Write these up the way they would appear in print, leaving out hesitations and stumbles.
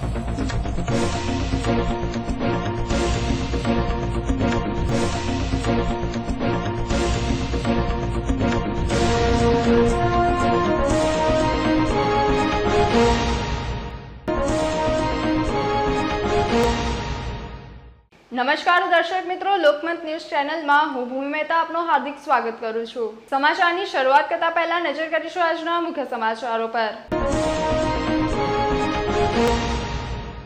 નમસ્કાર દર્શક મિત્રો, લોકમત ન્યૂઝ ચેનલમાં હું ભૂમિ મહેતા આપનું હાર્દિક સ્વાગત કરું છું। સમાચારની શરૂઆત કરતા પહેલા નજર કરીશું આજના મુખ્ય સમાચારો પર।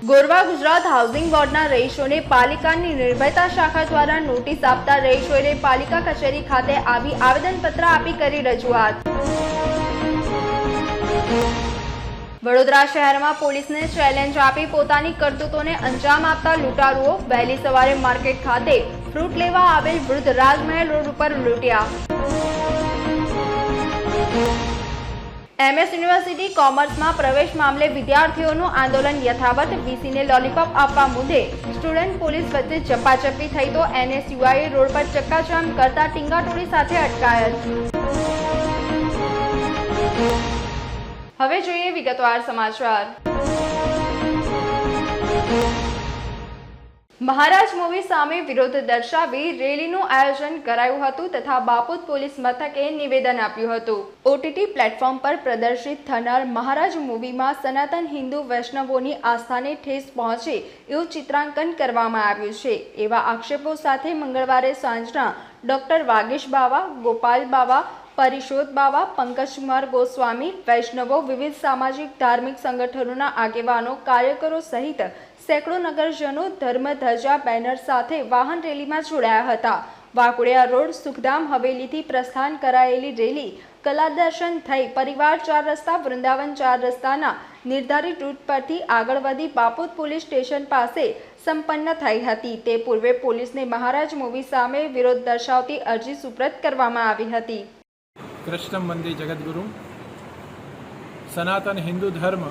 ગોરવા ગુજરાત હાઉસિંગ બોર્ડના રહીશોને પાલિકાની નિર્ભયતા શાખા દ્વારા નોટિસ આપતા રહીશોએ પાલિકા કચેરી ખાતે આવી આવેદનપત્ર આપી કરી રજૂઆત। વડોદરા શહેરમાં પોલીસને ચેલેન્જ આપી પોતાની કરતૂતોને અંજામ આપતા લૂંટારુઓ વહેલી સવારે માર્કેટ ખાતે ફ્રૂટ લેવા આવેલ વૃદ્ધ રાજમહેલ રોડ ઉપર લૂંટ્યા। એમએસ યુનિવર્સિટી કોમર્સમાં પ્રવેશ મામલે વિદ્યાર્થીઓનું આંદોલન યથાવત। વીસીને લોલીપોપ આપવા મુદ્દે સ્ટુડન્ટ પોલીસ વચ્ચે ઝપાઝપી થઈ તો એનએસયુઆઈએ રોડ પર ચક્કાજામ કરતા ટીંગાટોળી સાથે અટકાયત। હવે જોઈએ વિગતવાર સમાચાર। મહારાજ મૂવી સામે વિરોધ દર્શાવી રેલીનું આયોજન કરાયું હતું તથા બાપોદ પોલીસ મથકે નિવેદન આપ્યું હતું। ઓટીટી પ્લેટફોર્મ પર પ્રદર્શિત થનાર મહારાજ મૂવીમાં સનાતન હિન્દુ વૈષ્ણવોની આસ્થાને ઠેસ પહોંચે એવું ચિત્રાંકન કરવામાં આવ્યું છે। એવા આક્ષેપો સાથે મંગળવારે સાંજના ડોક્ટર વાગીશ બાવા, ગોપાલ બાવા, પરિશોધ બાવા, પંકજકુમાર ગોસ્વામી, વૈષ્ણવો, વિવિધ સામાજિક ધાર્મિક સંગઠનોના આગેવાનો, કાર્યકરો સહિત સેંકડો નગરજનો ધર્મધજા બેનર સાથે વાહન રેલીમાં જોડાયા હતા। વાઘોડિયા રોડ સુખધામ હવેલીથી પ્રસ્થાન કરાયેલી રેલી કલા દર્શન થઈ પરિવાર 4 રસ્તા, વૃંદાવન 4 રસ્તાના નિર્ધારિત રૂટ પરથી આગળ વધી બાપોદ પોલીસ સ્ટેશન પાસે સંપન્ન થઈ હતી। તે પૂર્વે પોલીસને મહારાજ મૂવી સામે વિરોધ દર્શાવતી અરજી સુપ્રત કરવામાં આવી હતી। કૃષ્ણ મંદિર જગદગુરુ સનાતન હિન્દુ ધર્મ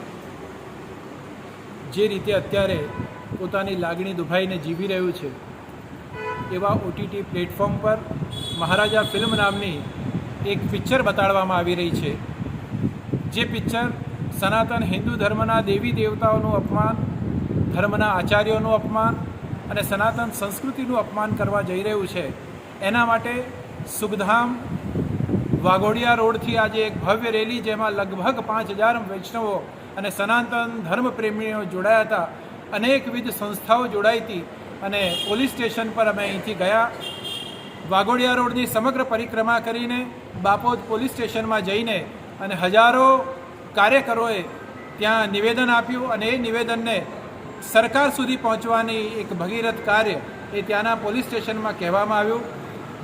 જે રીતે અત્યારે પોતાની લાગણી દુભાઈને જીવી રહ્યું છે એવા ઓટીટી પ્લેટફોર્મ પર મહારાજા ફિલ્મ નામની એક પિક્ચર બતાડવામાં આવી રહી છે। જે પિક્ચર સનાતન હિન્દુ ધર્મના દેવી દેવતાઓનું અપમાન, ધર્મના આચાર્યોનું અપમાન અને સનાતન સંસ્કૃતિનું અપમાન કરવા જઈ રહ્યું છે। એના માટે સુખધામ વાઘોડિયા રોડથી આજે એક ભવ્ય રેલી જેમાં લગભગ 5000 વૈષ્ણવો અને સનાતન ધર્મ પ્રેમીઓ જોડાયા હતા। અનેકવિધ સંસ્થાઓ જોડાઈ હતી અને પોલીસ સ્ટેશન પર અમે અહીંથી ગયા। વાઘોડિયા રોડની સમગ્ર પરિક્રમા કરીને બાપોદ પોલીસ સ્ટેશનમાં જઈને અને હજારો કાર્યકરોએ ત્યાં નિવેદન આપ્યું અને એ નિવેદનને સરકાર સુધી પહોંચવાની એક ભગીરથ કાર્ય એ ત્યાંના પોલીસ સ્ટેશનમાં કહેવામાં આવ્યું।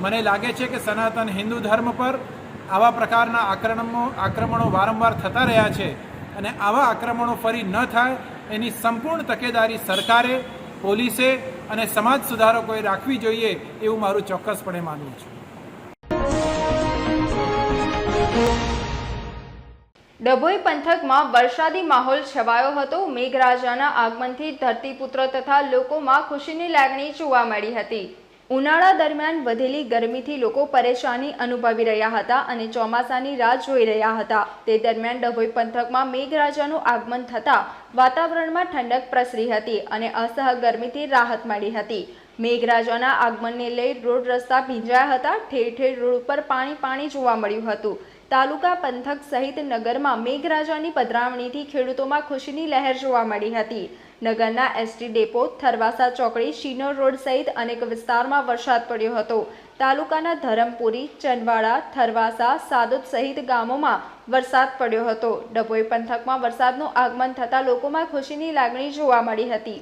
મને લાગે છે કે સનાતન હિન્દુ ધર્મ પર આવા પ્રકારના આક્રમણો વારંવાર થતા રહ્યા છે અને આવા આક્રમણો ફરી ન થાય એની સંપૂર્ણ તકેદારી સરકારે, પોલીસે અને સમાજ સુધારકોએ રાખવી જોઈએ એવું મારું ચોક્કસપણે માનવું છે। ડભોઈ પંથકમાં વરસાદી માહોલ છવાયો હતો। મેઘરાજાના આગમનથી ધરતીપુત્રો તથા લોકોમાં ખુશીની લાગણી જોવા મળી હતી। ઉનાળા દરમિયાન વધેલી ગરમીથી લોકો પરેશાની અનુભવી રહ્યા હતા અને ચોમાસાની રાહ જોઈ રહ્યા હતા। તે દરમિયાન ડભોઈ પંથકમાં મેઘરાજાનું આગમન થતાં વાતાવરણમાં ઠંડક પ્રસરી હતી અને અસહ્ય ગરમીથી રાહત મળી હતી। મેઘરાજાના આગમનને લઈ રોડ રસ્તા ભીંજાયા હતા। ઠેર ઠેર રોડ ઉપર પાણી જોવા મળ્યું હતું। તાલુકા પંથક સહિત નગરમાં મેઘરાજાની પધરામણીથી ખેડૂતોમાં ખુશીની લહેર જોવા મળી હતી। નગરના એસટી ડેપો, થરવાસા ચોકડી, શિનોર રોડ સહિત અનેક વિસ્તારમાં વરસાદ પડ્યો હતો। તાલુકાના ધરમપુરી, ચંદવાડા, થરવાસા, સાદોદ સહિત ગામોમાં વરસાદ પડ્યો હતો। ડભોઈ પંથકમાં વરસાદનું આગમન થતાં લોકોમાં ખુશીની લાગણી જોવા મળી હતી।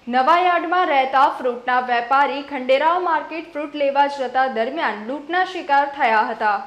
નવાયાર્ડમાં રહેતા ફ્રૂટના વેપારી ખંડેરાવ માર્કેટ ફ્રૂટ લેવા જતા દરમિયાન લૂંટના શિકાર થયા હતા।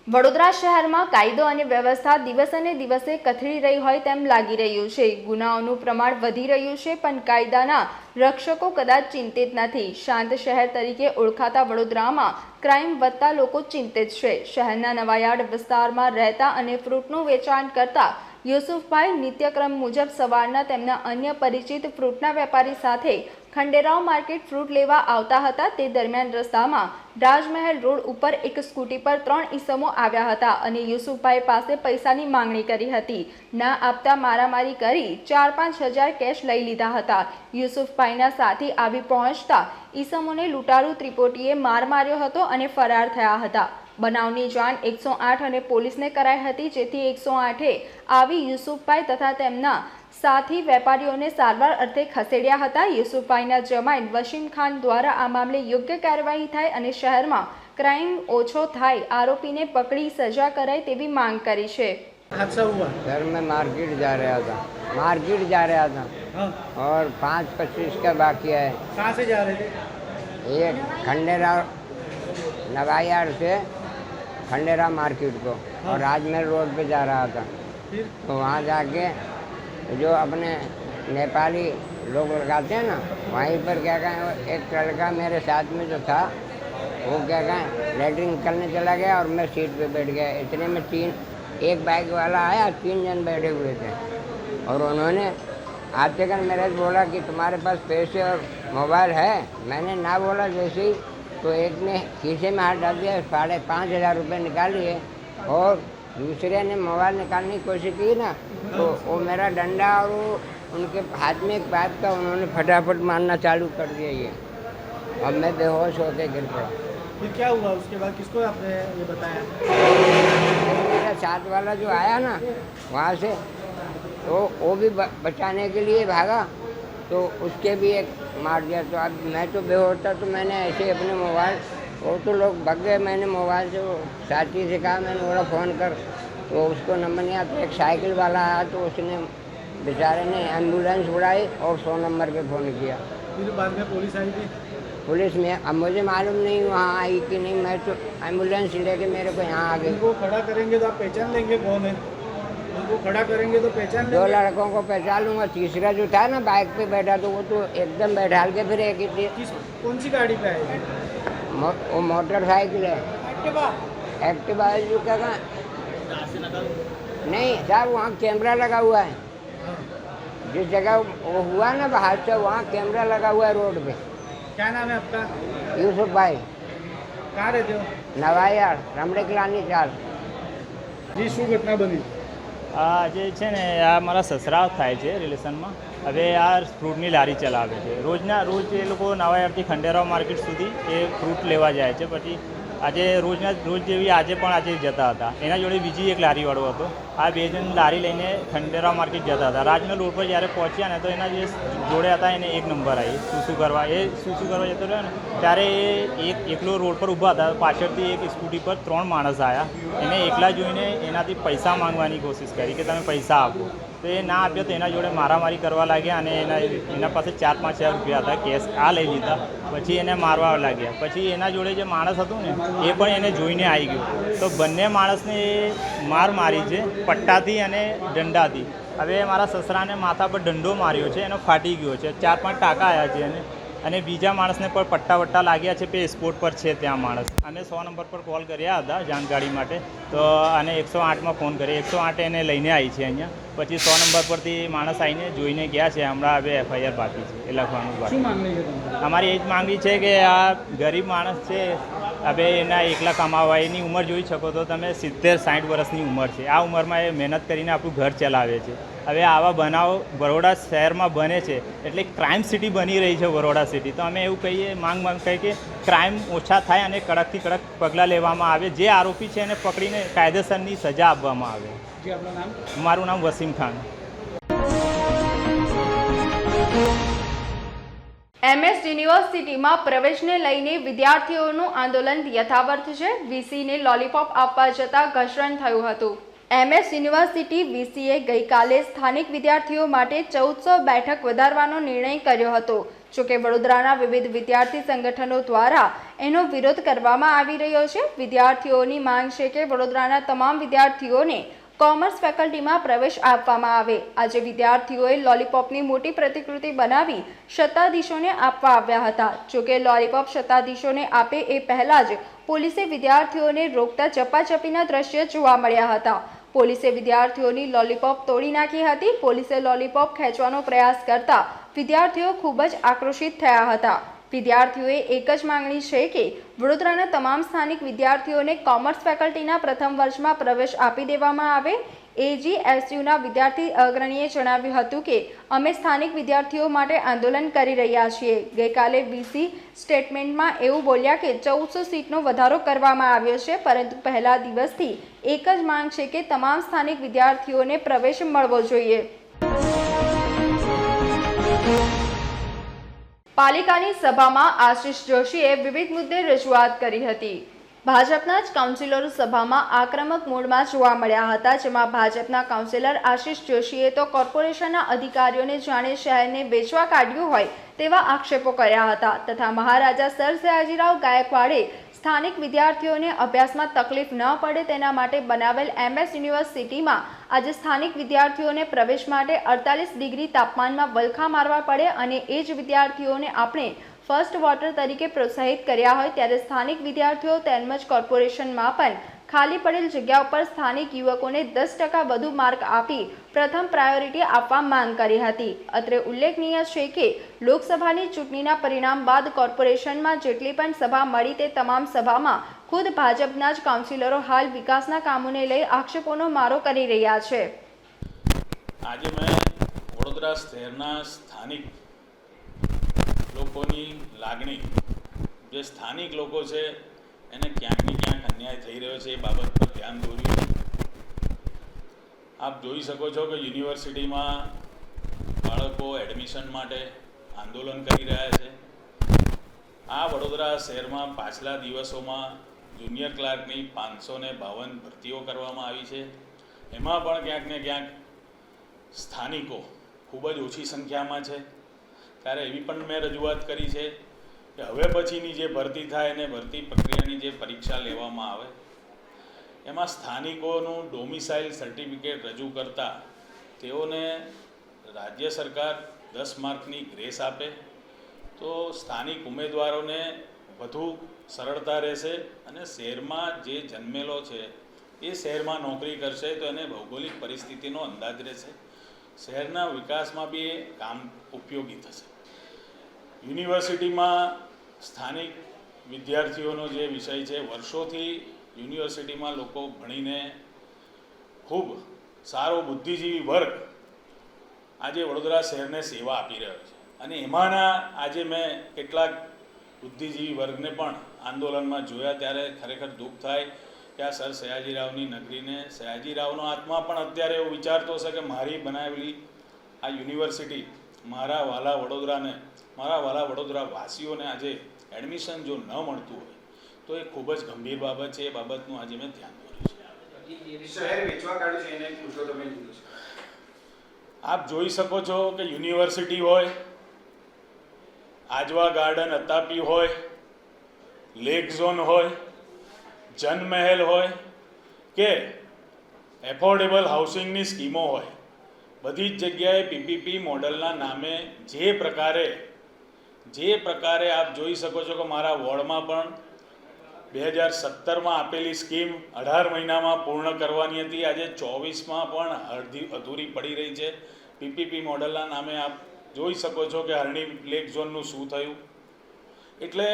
વડોદરા શહેરમાં કાયદો અને વ્યવસ્થા દિવસે ને દિવસે કથળી રહી હોય તેમ લાગી રહ્યું છે। ગુનાઓનું પ્રમાણ વધી રહ્યું છે પણ કાયદાના રક્ષકો કદાચ ચિંતિત નથી। શાંત શહેર તરીકે ઓળખાતા વડોદરામાં ક્રાઇમ વધતા લોકો ચિંતિત છે। શહેરના નવાયાર્ડ વિસ્તારમાં રહેતા અને ફ્રૂટનું વેચાણ કરતા યુસુફભાઈ નિત્યક્રમ મુજબ સવારના તેમના અન્ય પરિચિત ફ્રૂટના વેપારી સાથે ખંડેરાવ માર્કેટ ફ્રૂટ લેવા આવતા હતા તે દરમિયાન રસ્તામાં રાજમહેલ રોડ ઉપર એક સ્કૂટી પર 3 ઈસમો આવ્યા હતા અને યુસુફભાઈ પાસે પૈસાની માંગણી કરી હતી. ના આપતા મારામારી કરી 4-5 હજાર કેશ લઈ લીધા હતા. યુસુફભાઈના સાથી આવી પહોંચતા ઈસમોને લૂંટારૂ ત્રિપોટીએ માર માર્યો હતો અને ફરાર થયા હતા. બનાવની જાણ 108 અને પોલીસને કરાઈ હતી, જેથી 108એ આવી યુસુફભાઈ તથા તેમના સાથી વેપારીઓને સારવાર અર્થે ખસેડ્યા હતા. યુસુફભાઈના જમાઈ વસીમ ખાન દ્વારા આ મામલે યોગ્ય કાર્યવાહી થાય અને શહેરમાં ક્રાઇમ ઓછો થાય, આરોપીને પકડી સજા કરાય તેવી માંગ કરી છે. हादसा हुआ सर मैं मार्केट जा रहा था हाँ और 5:25 का बाकी है. कहाँ से जा रहे थे? ये खंडेराव नवायार से खंडेराव मार्केट को और राजमहल रोड पे जा रहा था. फिर तो वहाँ जाके जो अपने नेपाली लोग लगाते हैं ना, वहीं पर क्या कहें एक लड़का मेरे साथ में जो था वो क्या कहें लेटरिन करने चला गया और मैं सीट पे बैठ गया. इतने में एक बाइक वाला आया, 3 जन बैठे हुए थे और उन्होंने आते कर मेरे से बोला कि तुम्हारे पास पैसे और मोबाइल है. मैंने ना बोला जैसे ही तो एक ने खीसे में हाथ डाल दिया, 5,500 रुपये निकाल लिए और दूसरे ने मोबाइल निकालने की कोशिश की ना, तो वो मेरा डंडा और वो उनके हाथ में एक पाइप था, उन्होंने फटाफट मारना चालू कर दिया ये. अब मैं बेहोश होके गिर पड़ा. फिर क्या हुआ उसके बाद? किसको आपने ये बताया? मेरा साथ वाला जो आया ना वहाँ से, तो वो भी बचाने के लिए भागा तो उसके भी एक मार दिया. तो अब मैं तो बेहोश था, तो मैंने ऐसे अपने मोबाइल, वो तो लोग भाग गए, मैंने मोबाइल से वो साथी से कहा, मैंने बोला फ़ोन कर, तो उसको नंबर नहीं आता. एक साइकिल वाला आया तो उसने बेचारे ने एम्बुलेंस बुलाई और 100 नंबर पे फ़ोन किया. फिर बाद में पुलिस आई थी? पुलिस में अब मुझे मालूम नहीं वहाँ आई कि नहीं. मैं तो एम्बुलेंस लेके मेरे को यहाँ आ गई. उनको खड़ा करेंगे तो आप पहचान लेंगे कौन है? उनको खड़ा करेंगे तो पहचान 2 लेंगे? लड़कों को पहचान लूँगा. तीसरा जो था ना बाइक पे बैठा, तो वो तो एकदम बैठा के फिर एक ही कौन सी गाड़ी पे आए? वो मोटरसाइकिल है, एक्टिवा है जो क्या कहा नहीं साहब, वहाँ कैमरा लगा हुआ है. जिस जगह वो हुआ ना हादसा, वहाँ कैमरा लगा हुआ है रोड पे. क्या नाम है आपका? यूसुफ भाई, कहाँ रहते हो? નવાયાર રમણેકલાની 4. जी શું ઘટના બની? આ જે છે ને આ મારા સસરા થાય છે રિલેશનમાં. હવે આ ફ્રૂટની લારી ચલાવે છે. રોજ એ લોકો નવાયારથી ખંડેરાવ માર્કેટ સુધી એ ફ્રૂટ લેવા જાય છે. પછી આજે રોજ જેવી આજે પણ આજે જતા હતા. એના જોડે બીજી એક લારીવાળો હતો. આ 2 જણ લારી લઈને ખંડેરાવ માર્કેટ જતા હતા. રાજમહેલ રોડ પર જ્યારે પહોંચ્યા ને તો એના જે જોડે હતા એને એક નંબર આવી શું કરવા જતો રહ્યો ને ત્યારે એ એકલો રોડ પર ઊભા હતા. પાછળથી એક સ્કૂટી પર 3 માણસ આવ્યા. એને એકલા જોઈને એનાથી પૈસા માંગવાની કોશિશ કરી કે તમે પૈસા આપો. તો એ ના આપ્યો તો એના જોડે મારામારી કરવા લાગ્યા અને એના પાસે 4-5 હજાર રૂપિયા હતા કેશ. આ લઈ લીધા. પછી એને મારવા લાગ્યા. પછી એના જોડે જે માણસ હતું ને એ પણ એને જોઈને આવી ગયો. તો બંને માણસને માર મારી છે પટ્ટાથી અને દંડાથી. હવે મારા સસરાને માથા પર દંડો માર્યો છે, એનો ફાટી ગયો છે. 4-5 ટાંકા આવ્યા છે એને. અને બીજા માણસને પણ પટ્ટા લાગ્યા છે. પે સ્પોટ પર છે ત્યાં માણસ. અને 100 નંબર પર કોલ કર્યા હતા જાણકારી માટે. તો અને 108માં ફોન કર્યો. 108 એને લઈને આવી છે અહીંયા. પછી 100 નંબર પરથી માણસ આવીને જોઈને ગયા છે. હમણાં હવે FIR બાકી છે, એ લખવાનું શું બાકી. માંગણી છે તમારી? અમારી એ જ માંગણી છે કે આ ગરીબ માણસ છે, હવે એના એકલા કમાવા, એની ઉંમર જોઈ શકો તો તમે 70-60 વર્ષની ઉંમર છે. આ ઉંમરમાં એ મહેનત કરીને આપણું ઘર ચલાવે છે. હવે આવા બનાવો બરોડા શહેરમાં બને છે એટલે ક્રાઇમ સિટી બની રહી છે બરોડા સિટી. તો અમે એવું કહીએ માંગ કહીએ કે ક્રાઇમ ઓછા થાય અને કડકથી કડક પગલાં લેવામાં આવે. જે આરોપી છે એને પકડીને કાયદેસરની સજા આપવામાં આવે. જી આપનું નામ? મારું નામ વસીમ ખાન. MS યુનિવર્સિટીમાં પ્રવેશને લઈને વિદ્યાર્થીઓનું આંદોલન યથાવત છે. VCને લોલીપોપ આપવા જતાં ઘર્ષણ થયું હતું. MS યુનિવર્સિટી VCએ ગઈકાલે સ્થાનિક વિદ્યાર્થીઓ માટે 1400 બેઠક વધારવાનો નિર્ણય કર્યો હતો. જોકે વડોદરાના વિવિધ વિદ્યાર્થી સંગઠનો દ્વારા એનો વિરોધ કરવામાં આવી રહ્યો છે. વિદ્યાર્થીઓની માંગ છે કે વડોદરાના તમામ વિદ્યાર્થીઓને કોમર્સ ફેકલ્ટીમાં પ્રવેશ આપવામાં આવે. આજે વિદ્યાર્થીઓએ લોલીપોપની મોટી પ્રતિકૃતિ બનાવી સત્તાધીશોને આપવા આવ્યા હતા. જોકે લોલીપોપ સત્તાધીશોને આપે એ પહેલાં જ પોલીસે વિદ્યાર્થીઓને રોકતા ઝપાઝપીના દ્રશ્યો જોવા મળ્યા હતા. પોલીસે વિદ્યાર્થીઓની લોલીપોપ તોડી નાખી હતી. પોલીસે લોલીપોપ ખેંચવાનો પ્રયાસ કરતા વિદ્યાર્થીઓ ખૂબ જ આક્રોશિત થયા હતા. વિદ્યાર્થીઓએ એક જ માંગણી છે કે વડોદરાના તમામ સ્થાનિક વિદ્યાર્થીઓને કોમર્સ ફેકલ્ટીના પ્રથમ વર્ષમાં પ્રવેશ આપી દેવામાં આવે. AGSUના વિદ્યાર્થી અગ્રણીએ જણાવ્યું હતું કે અમે સ્થાનિક વિદ્યાર્થીઓ માટે આંદોલન કરી રહ્યા છીએ. ગઈકાલે VC સ્ટેટમેન્ટમાં એવું બોલ્યા કે 1400 સીટનો વધારો કરવામાં આવ્યો છે, પરંતુ પહેલા દિવસથી એક જ માંગ છે કે તમામ સ્થાનિક વિદ્યાર્થીઓને પ્રવેશ મળવો જોઈએ. પાલિકાની સભામાં આશિષ જોશીએ વિવિધ મુદ્દે રજૂઆત કરી હતી. ભાજપના જ કાઉન્સિલરો સભામાં આક્રમક મૂડમાં જોવા મળ્યા હતા, જેમાં ભાજપના કાઉન્સિલર આશિષ જોશીએ તો કોર્પોરેશનના અધિકારીઓને જાણે શહેરને વેચવા કાઢ્યું હોય તેવા આક્ષેપો કર્યા હતા તથા મહારાજા સર સયાજીરાવ ગાયકવાડે સ્થાનિક વિદ્યાર્થીઓને અભ્યાસમાં તકલીફ ન પડે તેના માટે બનાવેલ MS યુનિવર્સિટીમાં આજે સ્થાનિક વિદ્યાર્થીઓને પ્રવેશ માટે 48 ડિગ્રી તાપમાનમાં વલખા મારવા પડે અને એ જ વિદ્યાર્થીઓને આપણે ફર્સ્ટ વોટર તરીકે પ્રોત્સાહિત કર્યા હોય, ત્યારે સ્થાનિક વિદ્યાર્થીઓ તેમજ કોર્પોરેશનમાં પણ ખાલી પડેલ જગ્યા ઉપર સ્થાનિક યુવકોને 10% વધુ માર્ક આપી પ્રથમ પ્રાયોરિટી આપવા માંગ કરી હતી. અત્રે ઉલ્લેખનીય છે કે લોકસભાની ચૂંટણીના પરિણામ બાદ કોર્પોરેશનમાં જેટલી પણ સભા મળી તે તમામ સભામાં ખુદ ભાજપના જ કાઉન્સિલરો હાલ વિકાસના કામોને લઈ આક્ષેપોનો મારો કરી રહ્યા છે. આજે મેં વડોદરા શહેરના સ્થાનિક લોકોની લાગણી, જે સ્થાનિક લોકો છે એને ક્યાંક ને ક્યાંક અન્યાય થઈ રહ્યો છે એ બાબત પર ધ્યાન દોર્યું. આપ જોઈ શકો છો કે યુનિવર્સિટીમાં બાળકો એડમિશન માટે આંદોલન કરી રહ્યા છે. આ વડોદરા શહેરમાં પાછલા દિવસોમાં જુનિયર ક્લાર્કની 552 ભરતીઓ કરવામાં આવી છે. એમાં પણ ક્યાંક ને ક્યાંક સ્થાનિકો ખૂબ જ ઓછી સંખ્યામાં છે. ત્યારે એવી પણ મેં રજૂઆત કરી છે કે હવે પછીની જે ભરતી થાય અને ભરતી પ્રક્રિયાની જે પરીક્ષા લેવામાં આવે એમાં સ્થાનિકોનું ડોમિસાઇલ સર્ટિફિકેટ રજૂ કરતા તેઓને રાજ્ય સરકાર 10 માર્કની ગ્રેસ આપે તો સ્થાનિક ઉમેદવારોને વધુ સરળતા રહેશે અને શહેરમાં જે જન્મેલો છે એ શહેરમાં નોકરી કરશે તો એને ભૌગોલિક પરિસ્થિતિનો અંદાજ રહેશે. શહેરના વિકાસમાં બી એ કામ ઉપયોગી થશે. યુનિવર્સિટીમાં સ્થાનિક વિદ્યાર્થીઓનો જે વિષય છે, વર્ષોથી યુનિવર્સિટીમાં લોકો ભણીને ખૂબ સારો બુદ્ધિજીવી વર્ગ આજે વડોદરા શહેરને સેવા આપી રહ્યો છે અને એમાંના આજે મેં કેટલાક બુદ્ધિજીવી વર્ગને પણ આંદોલનમાં જોયા ત્યારે ખરેખર દુઃખ થાય કે આ સર સયાજીરાવની નગરીને, સયાજીરાવનો આત્મા પણ અત્યારે એવું વિચારતો હશે કે મારી બનાવેલી આ યુનિવર્સિટી મારા વાલા વડોદરાને, મારા વાલા વડોદરા વાસીઓને આજે એડમિશન જો ન મળતું હોય તો એ ખૂબ જ ગંભીર બાબત છે. એ બાબતનું આજે મેં ધ્યાન દોર્યું છે. શહેર વેચવા કાઢ્યું છે એને મુદ્દો તમે લીધો છે. આપ જોઈ શકો છો કે યુનિવર્સિટી હોય, આજવા ગાર્ડન અતાપી હોય, લેક ઝોન હોય, જનમહેલ હોય કે એફોર્ડેબલ હાઉસિંગની સ્કીમો હોય, બધી જ જગ્યાએ PPP મોડલના નામે જે પ્રકારે આપ જોઈ શકો છો કે મારા વોર્ડમાં પણ 2017માં આપેલી સ્કીમ 18 મહિનામાં પૂર્ણ કરવાની હતી, આજે 24માં પણ અધૂરી પડી રહી છે. PPP મોડલના નામે આપ જોઈ શકો છો કે હરણી લેક ઝોનનું શું થયું. એટલે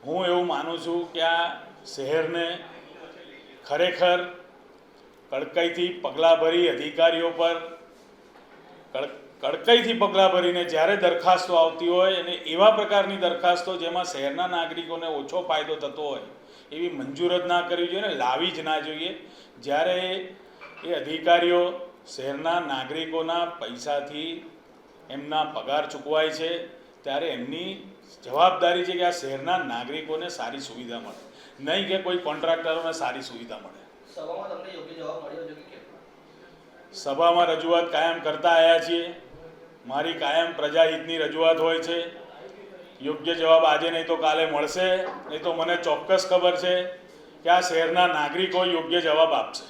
હું એવું માનું છું કે આ શહેરને ખરેખર કડકાઈથી પગલાં ભરી અધિકારીઓ પર કડકાઈથી પગલાં ભરીને જ્યારે દરખાસ્તો આવતી હોય અને એવા પ્રકારની દરખાસ્તો જેમાં શહેરના નાગરિકોને ઓછો ફાયદો થતો હોય એવી મંજૂર જ ના કરવી જોઈએ ને લાવી જ ના જોઈએ. જ્યારે એ અધિકારીઓ શહેરના નાગરિકોના પૈસાથી એમના પગાર ચૂકવાય છે ત્યારે એમની જવાબદારી છે કે આ શહેરના નાગરિકોને સારી સુવિધા મળે, નહીં કે કોઈ કોન્ટ્રાક્ટરોને સારી સુવિધા મળે. સભામાં તમને યોગ્ય જવાબ મળ્યો છે કે સભામાં રજૂઆત કાયમ કરતા આવ્યા છીએ. મારી કાયમ પ્રજાહિતની રજૂઆત હોય છે. યોગ્ય જવાબ આજે નહીં તો કાલે મળશે, નહીં તો મને ચોક્કસ ખબર છે કે આ શહેરના નાગરિકો યોગ્ય જવાબ આપશે.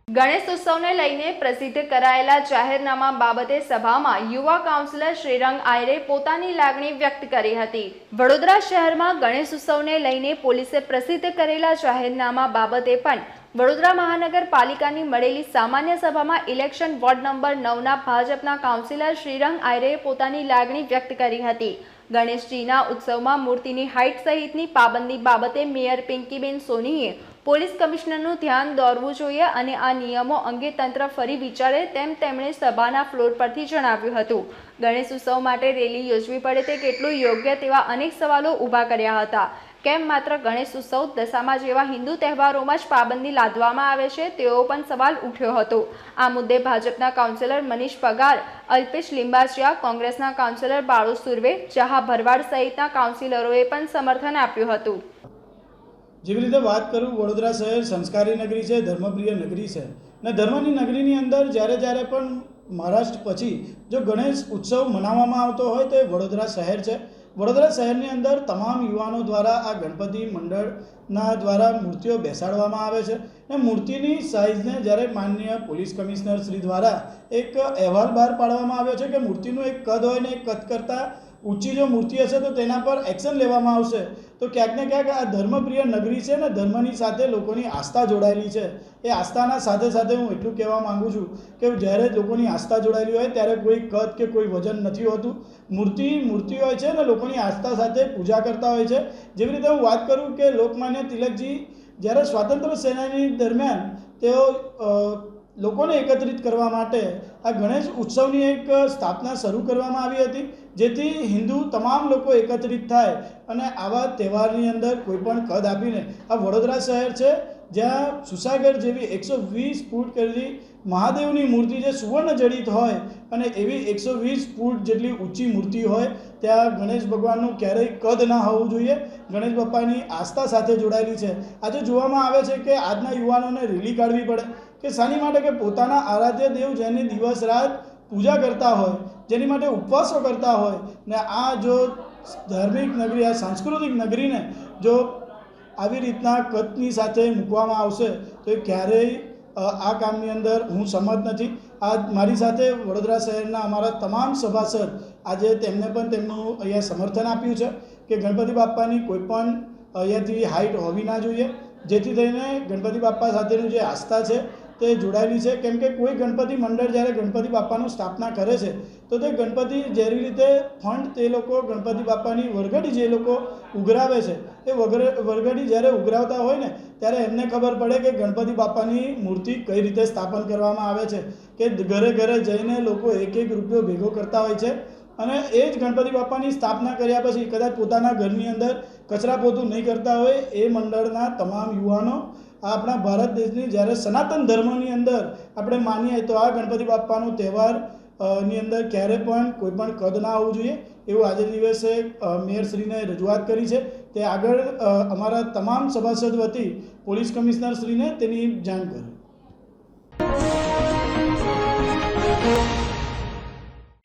ગણેશ ઉત્સવને લઈને પ્રસિદ્ધ કરાયેલા જાહેરનામા બાબતે સભામાં યુવા કાઉન્સિલર શ્રીરંગ આયરે પોતાની લાગણી વ્યક્ત કરી હતી. વડોદરા શહેરમાં ગણેશ ઉત્સવને લઈને પોલીસે પ્રસિદ્ધ કરેલા જાહેરનામા બાબતે પણ વડોદરા મહાનગરપાલિકાની મળેલી સામાન્ય સભામાં ઇલેક્શન વોર્ડ નંબર 9ના ભાજપના કાઉન્સિલર શ્રીરંગ આયરે પોતાની લાગણી વ્યક્ત કરી હતી. ગણેશજીના ઉત્સવમાં મૂર્તિની હાઇટ સહિતની પાબંદી બાબતે મેયર પિંકીબેન સોનીએ પોલીસ કમિશનરનું ધ્યાન દોરવું જોઈએ અને આ નિયમો અંગે તંત્ર ફરી વિચારે તેમ તેમણે સભાના ફ્લોર પરથી જણાવ્યું હતું. ગણેશ ઉત્સવ માટે રેલી યોજવી પડે તે કેટલું યોગ્ય તેવા અનેક સવાલો ઊભા કર્યા હતા. કેમ માત્ર ગણેશ ઉત્સવ દશામા જેવા હિન્દુ તહેવારોમાં જ પાબંદી લાદવામાં આવે છે તેવો પણ સવાલ ઉઠ્યો હતો. આ મુદ્દે ભાજપના કાઉન્સિલર મનીષ પગાર, અલ્પેશ લિંબાચિયા, કોંગ્રેસના કાઉન્સિલર બાળુ સુર્વે, જહા ભરવાડ સહિતના કાઉન્સિલરોએ પણ સમર્થન આપ્યું હતું. જેવી રીતે વાત કરું, વડોદરા શહેર સંસ્કારી નગરી છે, ધર્મપ્રિય નગરી છે અને ધર્મની નગરીની અંદર જ્યારે પણ મહારાષ્ટ્ર પછી જો ગણેશ ઉત્સવ મનાવવામાં આવતો હોય તો એ વડોદરા શહેર છે. વડોદરા શહેરની અંદર તમામ યુવાનો દ્વારા આ ગણપતિ મંડળના દ્વારા મૂર્તિઓ બેસાડવામાં આવે છે અને મૂર્તિની સાઇઝને જ્યારે માનનીય પોલીસ કમિશનર શ્રી દ્વારા એક અહેવાલ બહાર પાડવામાં આવ્યો છે કે મૂર્તિનું એક કદ હોય ને એ કદ કરતાં ઊંચી જો મૂર્તિ હશે તો તેના પર એક્શન લેવામાં આવશે. તો ક્યાંક ને ક્યાંક આ ધર્મપ્રિય નગરી છે ને ધર્મની સાથે લોકોની આસ્થા જોડાયેલી છે. એ આસ્થાના સાથે સાથે હું એટલું કહેવા માગું છું કે જ્યારે લોકોની આસ્થા જોડાયેલી હોય ત્યારે કોઈ કદ કે કોઈ વજન નથી હોતું. મૂર્તિ હોય છે ને લોકોની આસ્થા સાથે પૂજા કરતા હોય છે. જેવી રીતે હું વાત કરું કે લોકમાન્ય તિલકજી જ્યારે સ્વાતંત્ર્ય સેનાની દરમિયાન તેઓ લોકોને એકત્રિત કરવા માટે આ ગણેશ ઉત્સવની એક સ્થાપના શરૂ કરવામાં આવી હતી, જેથી હિન્દુ તમામ લોકો એકત્રિત થાય અને આવા તહેવારની અંદર કોઈ પણ કદ આપીને આ વડોદરા શહેર છે જ્યાં સુસાગર જેવી 120 ફૂટ કરેલી મહાદેવની મૂર્તિ જે સુવર્ણ જડિત હોય અને એવી 120 ફૂટ જેટલી ઊંચી મૂર્તિ હોય ત્યાં ગણેશ ભગવાનનું ક્યારેય કદ ના હોવું જોઈએ. ગણેશ બાપાની આસ્થા સાથે જોડાયેલી છે. આજે જોવામાં આવે છે કે આજના યુવાનોને રેલી કાઢવી પડે કે શાની માટે કે પોતાના આરાધ્ય દેવ જેની દિવસ રાત પૂજા કરતા હોય, જેની માટે ઉપવાસો કરતા હોય ને આ જો ધાર્મિક નગરી, આ સાંસ્કૃતિક નગરીને જો આવી રીતના કદની સાથે મૂકવામાં આવશે તો એ ક્યારેય આ કામની અંદર હું સંમત નથી. આ મારી સાથે વડોદરા શહેરના અમારા તમામ સભાસદ આજે તેમને પણ તેમનું અહીંયા સમર્થન આપ્યું છે કે ગણપતિ બાપ્પાની કોઈ પણ અહીંયાથી હાઇટ હોવી ના જોઈએ, જેથી થઈને ગણપતિ બાપ્પા સાથેનું જે આસ્થા છે તે જોડાયેલી છે. કેમ કે કોઈ ગણપતિ મંડળ જ્યારે ગણપતિ બાપ્પાનું સ્થાપના કરે છે તો તે ગણપતિ જેવી રીતે ફંડ તે લોકો ગણપતિ બાપ્પાની વરઘડી જે લોકો ઉઘરાવે છે એ વરઘડી જ્યારે ઉઘરાવતા હોય ને ત્યારે એમને ખબર પડે કે ગણપતિ બાપ્પાની મૂર્તિ કઈ રીતે સ્થાપન કરવામાં આવે છે, કે ઘરે ઘરે જઈને લોકો એક રૂપિયો ભેગો કરતા હોય છે અને એ જ ગણપતિ બાપ્પાની સ્થાપના કર્યા પછી કદાચ પોતાના ઘરની અંદર કચરા પોતું નહીં કરતા હોય એ મંડળના તમામ યુવાનો આપણા ભારત દેશની જ્યારે સનાતન ધર્મની અંદર આપણે માનીએ તો આ ગણપતિ બાપ્પાનો તહેવાર ની અંદર ક્યારે પણ કોઈ પણ કદ ના હોવું જોઈએ એવું આજે દિવસે મેયરશ્રીને રજૂઆત કરી છે. તે આગળ અમારા તમામ સભાસદ વતી પોલીસ કમિશનરશ્રીને તેની જાણ કરી.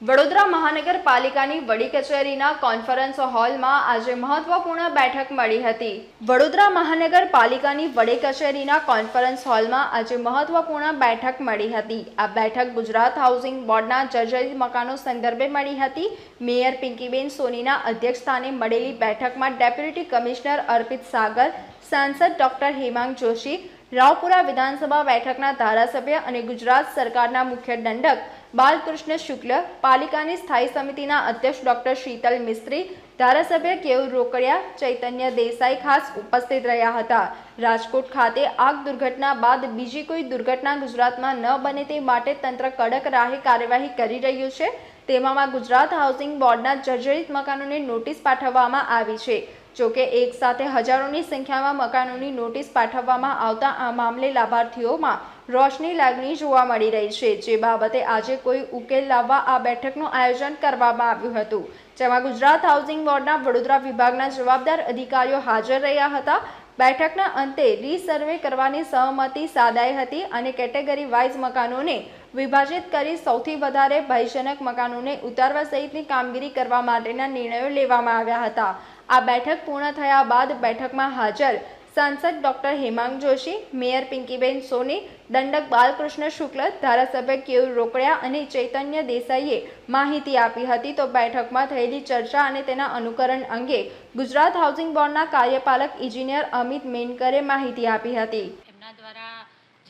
વડોદરા મહાનગરપાલિકાની વડી કચેરીના કોન્ફરન્સ હોલમાં આજે મહત્વપૂર્ણ બેઠક મળી હતી. વડોદરા મહાનગરપાલિકાની વડી કચેરીના કોન્ફરન્સ હોલમાં આજે મહત્વપૂર્ણ બેઠક મળી હતી. આ બેઠક ગુજરાત હાઉસિંગ બોર્ડના જર્જરિત મકાનો સંદર્ભે મળી હતી. મેયર પિંકીબેન સોનીના અધ્યક્ષસ્થાને મળેલી બેઠકમાં ડેપ્યુટી કમિશનર અર્પિત સાગર, સાંસદ ડોક્ટર હેમાંગ જોશી, રાવપુરા વિધાનસભા બેઠકના ધારાસભ્ય અને ગુજરાત સરકારના મુખ્ય દંડક બાલકૃષ્ણ શુક્લ, પાલિકાની સ્થાયી સમિતિના અધ્યક્ષ ડોક્ટર શીતલ મિસ્ત્રી, ધારાસભ્ય કેયુર રોકડિયા, ચૈતન્ય દેસાઈ ખાસ ઉપસ્થિત રહ્યા હતા. રાજકોટ ખાતે આગ દુર્ઘટના બાદ બીજી કોઈ દુર્ઘટના ગુજરાતમાં ન બને તે માટે તંત્ર કડક રાહે કાર્યવાહી કરી રહ્યું છે. તેમાં ગુજરાત હાઉસિંગ બોર્ડના જર્જરિત મકાનોને નોટિસ પાઠવવામાં આવી છે. જોકે એક સાથે હજારોની સંખ્યામાં મકાનોની નોટિસ પાઠવવામાં આવતા આ મામલે લાભાર્થીઓમાં રોષની લાગણી જોવા મળી રહી છે. જે બાબતે આજે કોઈ ઉકેલ લાવવા આ બેઠકનું આયોજન કરવામાં આવ્યું હતું, જેમાં ગુજરાત હાઉસિંગ બોર્ડના વડોદરા વિભાગના જવાબદાર અધિકારીઓ હાજર રહ્યા હતા. બેઠકના અંતે રીસર્વે કરવાની સહમતિ સાધાઈ હતી અને કેટેગરી વાઇઝ મકાનોને વિભાજિત કરી સૌથી વધારે ભયજનક મકાનોને ઉતારવા સહિતની કામગીરી કરવા માટેના નિર્ણયો લેવામાં આવ્યા હતા. આ બેઠક પૂર્ણ થયા બાદ બેઠકમાં હાજર સાંસદ ડોક્ટર હેમાંગ જોશી, મેયર પિંકીબેન સોની, દંડક બાલકૃષ્ણ શુક્લ, ધારાસભ્ય કેયુર રોકડિયા અને ચૈતન્ય દેસાઈએ માહિતી આપી હતી. તો બેઠકમાં થયેલી ચર્ચા અને તેના અનુકરણ અંગે ગુજરાત હાઉસિંગ બોર્ડના કાર્યપાલક ઇજનેર અમિત મેનકરે માહિતી આપી હતી. એમના દ્વારા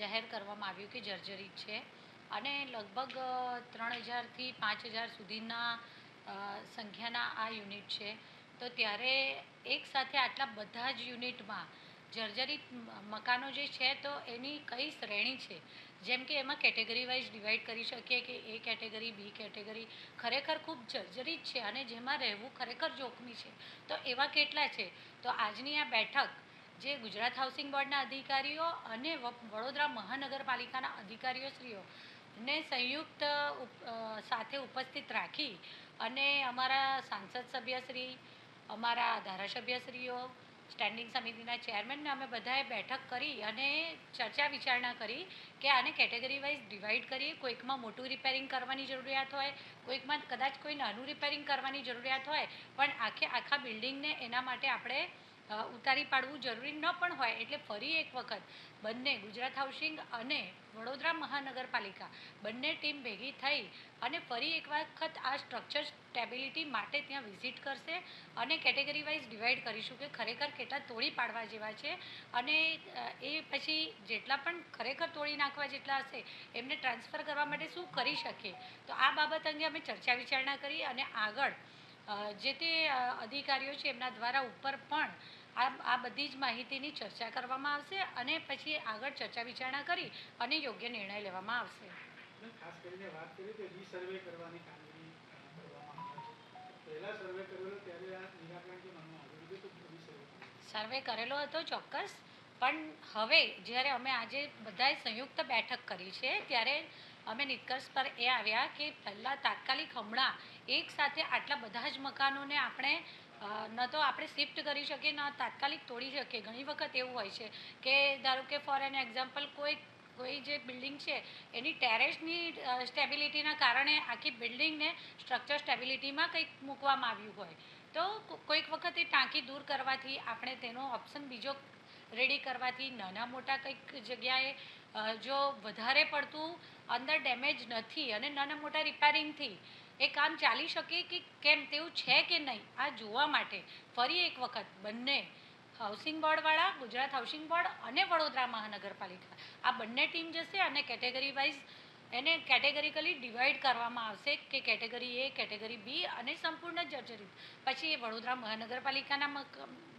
જાહેર કરવામાં આવ્યું કે જર્જરિત છે અને લગભગ 3000થી 5000 સુધીના સંખ્યાના આ યુનિટ છે. તો ત્યારે એક સાથે આટલા બધા જ યુનિટમાં જર્જરિત મકાનો જે છે તો એની કઈ શ્રેણી છે, જેમ કે એમાં કેટેગરી વાઇઝ ડિવાઈડ કરી શકીએ કે એ કેટેગરી, બી કેટેગરી ખરેખર ખૂબ જર્જરિત છે અને જેમાં રહેવું ખરેખર જોખમી છે. તો એવા કેટલા છે? તો આજની આ બેઠક જે ગુજરાત હાઉસિંગ બોર્ડના અધિકારીઓ અને વડોદરા મહાનગરપાલિકાના અધિકારીઓશ્રીઓ ને સંયુક્ત સાથે ઉપસ્થિત રાખી અને અમારા સાંસદ સભ્યશ્રી, અમારા ધારાસભ્યશ્રીઓ, સ્ટેન્ડિંગ સમિતિના ચેરમેનને અમે બધાએ બેઠક કરી અને ચર્ચા વિચારણા કરી કે આને કેટેગરી વાઇઝ ડિવાઈડ કરીએ. કોઈકમાં મોટું રિપેરિંગ કરવાની જરૂરિયાત હોય, કોઈકમાં કદાચ કોઈ નાનું રિપેરિંગ કરવાની જરૂરિયાત હોય, પણ આખા બિલ્ડિંગને એના માટે આપણે ઉતારી પાડવું જરૂરી ન પણ હોય. એટલે ફરી એક વખત બંને ગુજરાત હાઉસિંગ અને વડોદરા મહાનગરપાલિકા બંને ટીમ ભેગી થઈ અને ફરી એક વખત આ સ્ટ્રક્ચર સ્ટેબિલિટી માટે ત્યાં વિઝિટ કરશે અને કેટેગરી વાઇઝ ડિવાઈડ કરીશું કે ખરેખર કેટલા તોડી પાડવા જેવા છે અને એ પછી જેટલા પણ ખરેખર તોડી નાખવા જેટલા હશે એમને ટ્રાન્સફર કરવા માટે શું કરી શકીએ. તો આ બાબત અંગે અમે ચર્ચા વિચારણા કરી અને આગળ જે તે અધિકારીઓ છે એમના દ્વારા ઉપર પણ આ બધી જ માહિતીની ચર્ચા કરવામાં આવશે અને પછી આગળ ચર્ચા વિચારણા કરી અને યોગ્ય નિર્ણય લેવામાં આવશે. ખાસ કરીને વાત કરી કે રીસર્વે કરવાની કામગીરી કરવામાં આવે છે. પહેલા સર્વે કરેલો ત્યારે આ નિરાકરણ કેમ આવ્યું તો સર્વે કરેલો હતો ચોક્કસ, પણ હવે જ્યારે અમે આજે બધાએ સંયુક્ત બેઠક કરી છે ત્યારે અમે નિષ્કર્ષ પર એ આવ્યા કે પહેલાં તાત્કાલિક હમણાં એક સાથે આટલા બધા જ મકાનોને આપણે ન તો આપણે શિફ્ટ કરી શકીએ, ન તાત્કાલિક તોડી શકીએ. ઘણી વખત એવું હોય છે કે ધારો કે ફોર એન એક્ઝામ્પલ કોઈ જે બિલ્ડિંગ છે એની ટેરેસની સ્ટેબિલિટીના કારણે આખી બિલ્ડિંગને સ્ટ્રક્ચર સ્ટેબિલિટીમાં કંઈક મૂકવામાં આવ્યું હોય તો કોઈક વખત એ ટાંકી દૂર કરવાથી આપણે તેનો ઓપ્શન બીજો રેડી કરવાથી નાના મોટા કંઈક જગ્યાએ જો વધારે પડતું અંદર ડેમેજ નથી અને નાના મોટા રિપેરિંગથી એ કામ ચાલી શકે કે કેમ તેવું છે કે નહીં આ જોવા માટે ફરી એક વખત બંને હાઉસિંગ બોર્ડવાળા, ગુજરાત હાઉસિંગ બોર્ડ અને વડોદરા મહાનગરપાલિકા આ બંને ટીમ જશે અને કેટેગરી વાઇઝ એને કેટેગરીકલી ડિવાઈડ કરવામાં આવશે કે કેટેગરી એ, કેટેગરી બી અને સંપૂર્ણ જર્જરિત. પછી એ વડોદરા મહાનગરપાલિકાના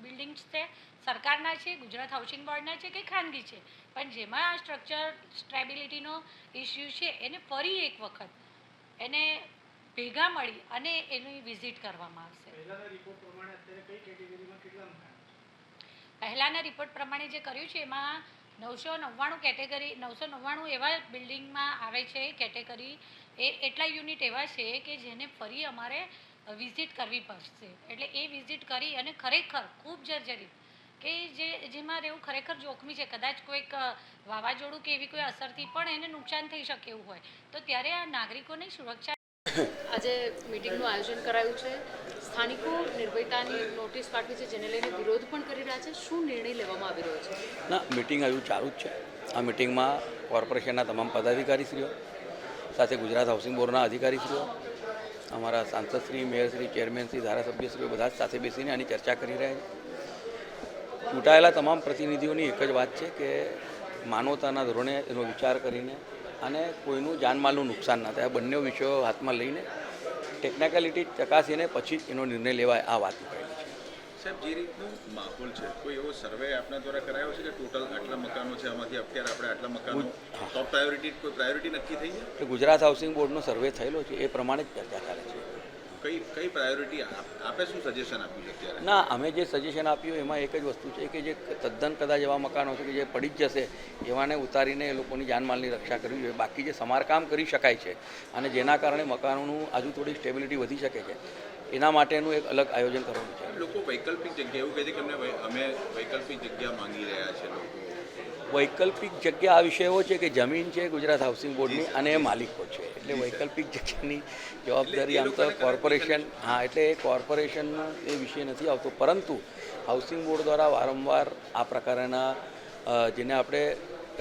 બિલ્ડિંગ્સ છે, સરકારના છે, ગુજરાત હાઉસિંગ બોર્ડના છે કે ખાનગી છે, પણ જેમાં આ સ્ટ્રક્ચર સ્ટેબિલિટીનો ઇસ્યુ છે એને ફરી એક વખત એને ભેગા મળી અને એની વિઝિટ કરવામાં આવશે. પહેલાંના રિપોર્ટ પ્રમાણે જે કર્યું છે એમાં 999 એવા બિલ્ડિંગમાં આવે છે કેટેગરી એટલા યુનિટ એવા છે કે જેને ફરી અમારે વિઝિટ કરવી પડશે. એટલે એ વિઝિટ કરી અને ખરેખર ખૂબ જર્જરિત કે જેમાં રહેવું ખરેખર જોખમી છે. કદાચ કોઈક વાવાઝોડું કે એવી કોઈ અસરથી પણ એને નુકસાન થઈ શકે એવું હોય તો ત્યારે આ નાગરિકોની સુરક્ષા. આજે મિટિંગનું આયોજન કરાયું છે. સ્થાનિકો નિર્ભયતાની નોટિસ પાઠવી છે જેને લઈને વિરોધ પણ કરી રહ્યા છે. શું નિર્ણય લેવામાં આવી રહ્યો છે? ના, મિટિંગ હજુ ચાલુ જ છે. આ મિટિંગમાં કોર્પોરેશનના તમામ પદાધિકારીશ્રીઓ સાથે ગુજરાત હાઉસિંગ બોર્ડના અધિકારીશ્રીઓ, અમારા સાંસદશ્રી, મેયરશ્રી, ચેરમેનશ્રી, ધારાસભ્યશ્રીઓ બધા જ સાથે બેસીને આની ચર્ચા કરી રહ્યા છે. ચૂંટાયેલા તમામ પ્રતિનિધિઓની એક જ વાત છે કે માનવતાના ધોરણે એનો વિચાર કરીને અને કોઈનું જાનમાલનું નુકસાન ના થાય આ બંને વિષયો હાથમાં લઈને ટેકનિકાલિટી ચકાસીને પછી જ એનો નિર્ણય લેવાય આ વાત કરેલી છે. સાહેબ, જે રીતનું માહોલ છે કોઈ એવો સર્વે આપના દ્વારા કરાયો છે કે ટોટલ આટલા મકાનો છે આમાંથી અત્યારે આપણે આટલા મકાનો ટોપ પ્રાયોરિટી કોઈ પ્રાયોરિટી નક્કી થઈ છે? ગુજરાત હાઉસિંગ બોર્ડનો સર્વે થયેલો છે એ પ્રમાણે જ ચર્ચા ચાલે છે. કઈ પ્રાયોરિટી આપે શું સજેશન આપ્યું છે અત્યારે? ના, અમે જે સજેશન આપ્યું એમાં એક જ વસ્તુ છે કે જે તદ્દન કદાચ એવા મકાનો છે કે જે પડી જ જશે એવાને ઉતારીને એ લોકોની જાનમાલની રક્ષા કરવી જોઈએ. બાકી જે સમારકામ કરી શકાય છે અને જેના કારણે મકાનોનું હજુ થોડી સ્ટેબિલિટી વધી શકે છે એના માટેનું એક અલગ આયોજન કરવાનું છે. લોકો વૈકલ્પિક જગ્યા એવું કહે છે કે અમે વૈકલ્પિક જગ્યા માંગી રહ્યા છે લોકો વૈકલ્પિક જગ્યા આ વિષય એવો છે કે જમીન છે ગુજરાત હાઉસિંગ બોર્ડની અને એ માલિકો છે, એટલે વૈકલ્પિક જગ્યાની જવાબદારી આમ તો કોર્પોરેશન, હા, એટલે એ કોર્પોરેશનનો એ વિષય નથી આવતો, પરંતુ હાઉસિંગ બોર્ડ દ્વારા વારંવાર આ પ્રકારના જેને આપણે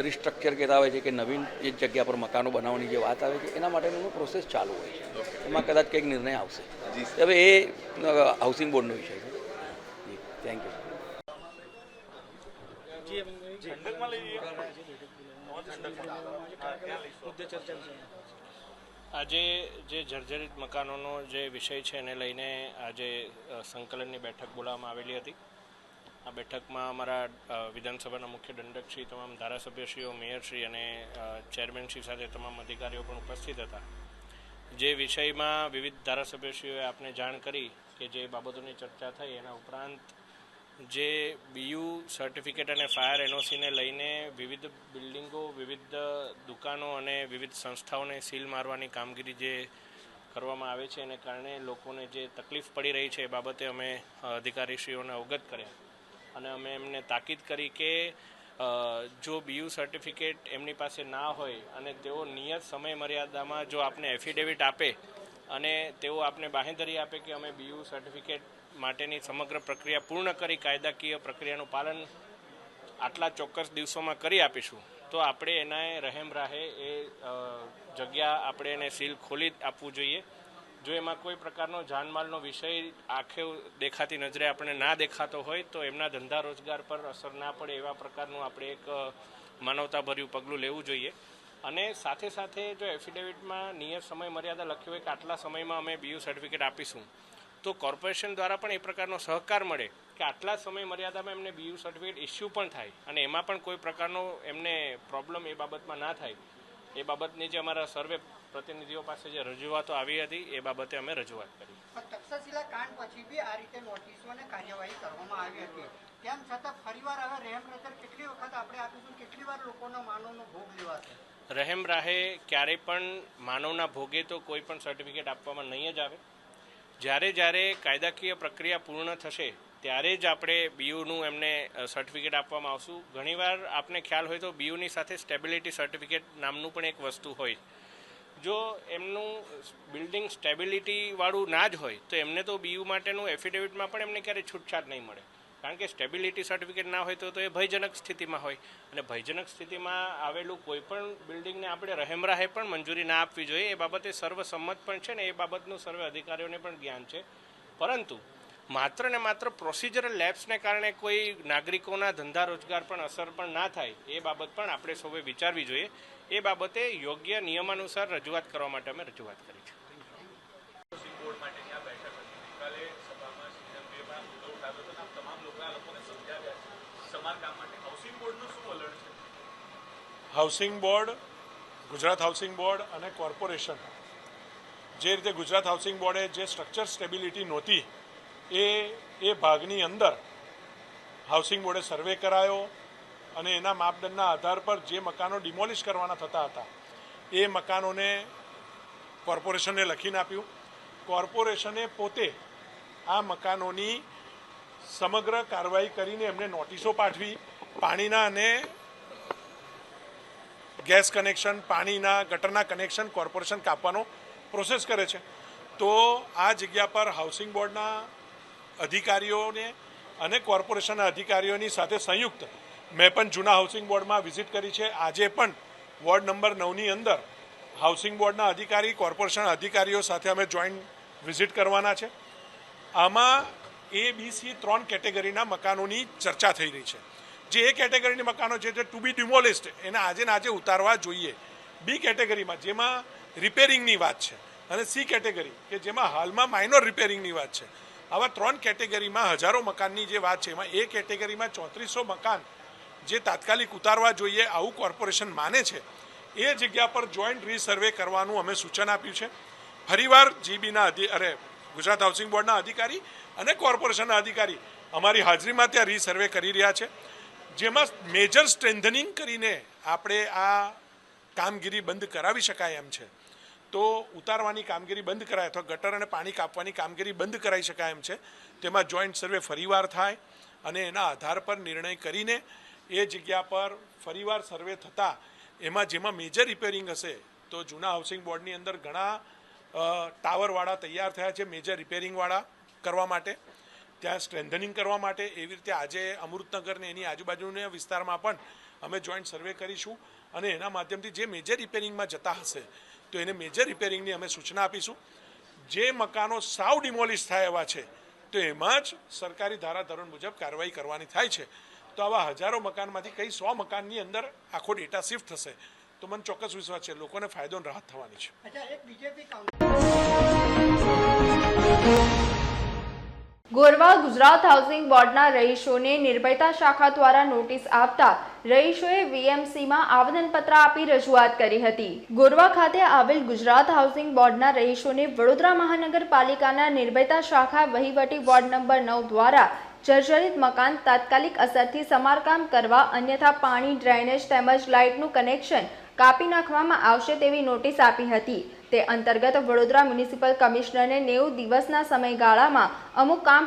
રિસ્ટ્રક્ચર કહેતા હોય છે કે નવીન એ જગ્યા પર મકાનો બનાવવાની જે વાત આવે છે એના માટેનો પ્રોસેસ ચાલુ હોય છે, એમાં કદાચ કંઈક નિર્ણય આવશે. હવે એ હાઉસિંગ બોર્ડનો વિષય છે. Thank you. આજે જે જર્જરિત મકાનોનો જે વિષય છે એને લઈને આજે સંકલનની બેઠક બોલાવવામાં આવેલી હતી. આ બેઠકમાં અમારા વિધાનસભાના મુખ્ય દંડકશ્રી, તમામ ધારાસભ્યશ્રીઓ, મેયરશ્રી અને ચેરમેનશ્રી સાથે તમામ અધિકારીઓ પણ ઉપસ્થિત હતા. જે વિષયમાં વિવિધ ધારાસભ્યશ્રીઓએ આપને જાણ કરી કે જે બાબતોની ચર્ચા થઈ એના ઉપરાંત જે BU સર્ટિફિકેટ અને ફાયર NOCને લઈને વિવિધ બિલ્ડિંગો, વિવિધ દુકાનો અને વિવિધ સંસ્થાઓને સીલ મારવાની કામગીરી જે કરવામાં આવે છે એને કારણે લોકોને જે તકલીફ પડી રહી છે એ બાબતે અમે અધિકારીશ્રીઓને અવગત કર્યા અને અમે એમને તાકીદ કરી કે જો BU સર્ટિફિકેટ એમની પાસે ના હોય અને તેઓ નિયત સમય મર્યાદામાં જો આપને એફિડેવિટ આપે અને તેઓ આપને બાંહેધરી આપે કે અમે BU સર્ટિફિકેટ માટેની સમગ્ર પ્રક્રિયા પૂર્ણ કરી કાયદાકીય પ્રક્રિયાનું પાલન આટલા ચોક્કસ દિવસોમાં કરી આપીશું, તો આપણે એના રહેમ રાહે એ જગ્યા આપણે એને સીલ ખોલી આપવું જોઈએ. જો એમાં કોઈ પ્રકારનો જાનમાલનો વિષય આંખે દેખાતી નજરે આપણે ના દેખાતો હોય તો એમના ધંધા રોજગાર પર અસર ના પડે એવા પ્રકારનું આપણે એક માનવતાભર્યું પગલું લેવું જોઈએ. અને સાથે સાથે જો એફિડેવિટમાં નિયત સમય મર્યાદા લખ્યું હોય કે આટલા સમયમાં અમે BU સર્ટિફિકેટ આપીશું, તો કોર્પોરેશન દ્વારા પણ એ પ્રકારનો સહકાર મળે કે આટલા સમય મર્યાદામાં એમને BU સર્ટિફિકેટ ઇસ્યુ પણ થાય અને એમાં પણ કોઈ પ્રકારનો એમને પ્રોબ્લેમ એ બાબતમાં ના થાય. એ બાબતની જે અમારા સર્વે પ્રતિનિધિઓ પાસે જે રજૂઆતો આવી હતી એ બાબતે અમે રજૂઆત કરી. તક્ષશિલા કાંડ પછી બી આ રીતે નોટિસો અને કાર્યવાહી કરવામાં આવી હતી, તેમ છતાં ફરીવાર હવે રહેમ નજર કેટલી વખત આપણે આપીશું, કેટલી વાર લોકોના માનવનો ભોગ લેવાશે? રહેમ રાહે ક્યારેય પણ માનવના ભોગે તો કોઈ પણ સર્ટિફિકેટ આપવામાં નહીં જ આવે. જ્યારે કાયદાકીય પ્રક્રિયા પૂર્ણ થશે ત્યારે જ આપણે BUનું એમને સર્ટિફિકેટ આપવામાં આવશું. ઘણીવાર આપને ખ્યાલ હોય તો BUની સાથે સ્ટેબિલિટી સર્ટિફિકેટ નામનું પણ એક વસ્તુ હોય. જો એમનું બિલ્ડિંગ સ્ટેબિલિટીવાળું ના જ હોય તો એમને તો BU માટેનું એફિડેવિટમાં પણ એમને ક્યારેય છૂટછાટ નહીં મળે, કારણ કે સ્ટેબિલિટી સર્ટિફિકેટ ના હોય તો એ ભયજનક સ્થિતિમાં હોય અને ભયજનક સ્થિતિમાં આવેલું કોઈ પણ બિલ્ડિંગને આપણે રહેમરાહે પણ મંજૂરી ના આપવી જોઈએ. એ બાબતે સર્વસંમત પણ છે ને એ બાબતનું સર્વે અધિકારીઓને પણ જ્ઞાન છે. પરંતુ માત્ર ને માત્ર પ્રોસિજરલ લેબ્સને કારણે કોઈ નાગરિકોના ધંધા રોજગાર પણ અસર પણ ના થાય એ બાબત પણ આપણે સૌએ વિચારવી જોઈએ. એ બાબતે યોગ્ય નિયમાનુસાર રજૂઆત કરવા માટે અમે રજૂઆત કરી છે. Housing board, Gujarat housing board અને કોર્પોરેશન, જે રીતે ગુજરાત હાઉસિંગ બોર્ડે જે સ્ટ્રક્ચર સ્ટેબિલિટી નહોતી એ ભાગની અંદર હાઉસિંગ બોર્ડે સર્વે કરાયો અને એના માપદંડના આધાર પર જે મકાનો ડિમોલિશ કરવાના થતા હતા એ મકાનોને કોર્પોરેશને લખીને આપ્યું. કોર્પોરેશને પોતે આ મકાનોની સમગ્ર કાર્યવાહી કરીને એમને નોટિસો પાઠવી. પાણીના અને ગેસ કનેક્શન, પાણીના ગટરના કનેક્શન કોર્પોરેશન કાપવાનો પ્રોસેસ કરે છે. તો આ જગ્યા પર હાઉસિંગ બોર્ડના અધિકારીઓને અને કોર્પોરેશનના અધિકારીઓની સાથે સંયુક્ત મેં પણ જૂના હાઉસિંગ બોર્ડમાં વિઝિટ કરી છે. આજે પણ વોર્ડ નંબર 9ની અંદર હાઉસિંગ બોર્ડના અધિકારી, કોર્પોરેશનના અધિકારીઓ સાથે અમે જોઈન્ટ વિઝિટ કરવાના છે. આમાં A, B, C 3 કેટેગરીના મકાનોની ચર્ચા થઈ રહી છે. જે A કેટેગરીની મકાનો છે જે ટુ બી ડિમોલિસ્ડ એને આજે ઉતારવા જોઈએ. B કેટેગરીમાં જેમાં રિપેરિંગની વાત છે અને C કેટેગરી કે જેમાં હાલમાં માઇનોર રિપેરિંગની વાત છે. આવા 3 કેટેગરીમાં હજારો મકાનની જે વાત છે એમાં A કેટેગરીમાં 3400 મકાન જે તાત્કાલિક ઉતારવા જોઈએ આવું કોર્પોરેશન માને છે. એ જગ્યા પર જોઈન્ટ રીસર્વે કરવાનું અમે સૂચન આપ્યું છે. ફરીવાર ગુજરાત હાઉસિંગ બોર્ડના અધિકારી અને કોર્પોરેશનના અધિકારી અમારી હાજરીમાં ત્યાં રીસર્વે કરી રહ્યા છે, જેમાં મેજર સ્ટ્રેન્થનિંગ કરીને આપણે આ કામગીરી બંધ કરાવી શકાય એમ છે. તો ઉતારવાની કામગીરી બંધ કરાય અથવા ગટર અને પાણી કાપવાની કામગીરી બંધ કરાવી શકાય એમ છે. તેમાં જોઈન્ટ સર્વે ફરીવાર થાય અને એના આધાર પર નિર્ણય કરીને એ જગ્યા પર ફરીવાર સર્વે થતાં એમાં જેમાં મેજર રિપેરિંગ હશે તો જૂના હાઉસિંગ બોર્ડની અંદર ઘણા ટાવરવાળા તૈયાર થયા છે મેજર રિપેરિંગવાળા કરવા માટે, ત્યાં સ્ટ્રેન્થનિંગ કરવા માટે. એવી રીતે આજે અમૃતનગર ને એની આજુબાજુના વિસ્તારમાં પણ અમે જોઈન્ટ સર્વે કરીશું અને એના માધ્યમથી જે મેજર રિપેરિંગમાં જતા હશે તો એને મેજર રિપેરિંગની અમે સૂચના આપીશું. જે મકાનો સાવ ડિમોલિશ થાય એવા છે તો એમાં જ સરકારી ધારાધોરણ મુજબ કાર્યવાહી કરવાની થાય છે. તો આવા હજારો મકાનમાંથી કઈ 100 મકાનની અંદર આખો ડેટા શિફ્ટ થશે તો મને ચોક્કસ વિશ્વાસ છે લોકોને ફાયદો અને રાહત થવાની છે. ગોરવા ગુજરાત હાઉસિંગ બોર્ડના રહીશોને નિર્ભયતા શાખા દ્વારા નોટિસ આપતા રહીશોએ વીએમસીમાં આવેદનપત્ર આપી રજૂઆત કરી હતી. ગોરવા ખાતે આવેલ ગુજરાત હાઉસિંગ બોર્ડના રહીશોને વડોદરા મહાનગરપાલિકાના નિર્ભયતા શાખા વહીવટી વોર્ડ નંબર 9 દ્વારા જર્જરિત મકાન તાત્કાલિક અસરથી સમારકામ કરવા, અન્યથા પાણી, ડ્રેનેજ તેમજ લાઇટનું કનેક્શન કાપી નાખવામાં આવશે તેવી નોટિસ આપી હતી. તે અંતર્ગત વડોદરા મ્યુનિસિપલ કમિશનરને 90 દિવસના સમયગાળામાં અમુક કામ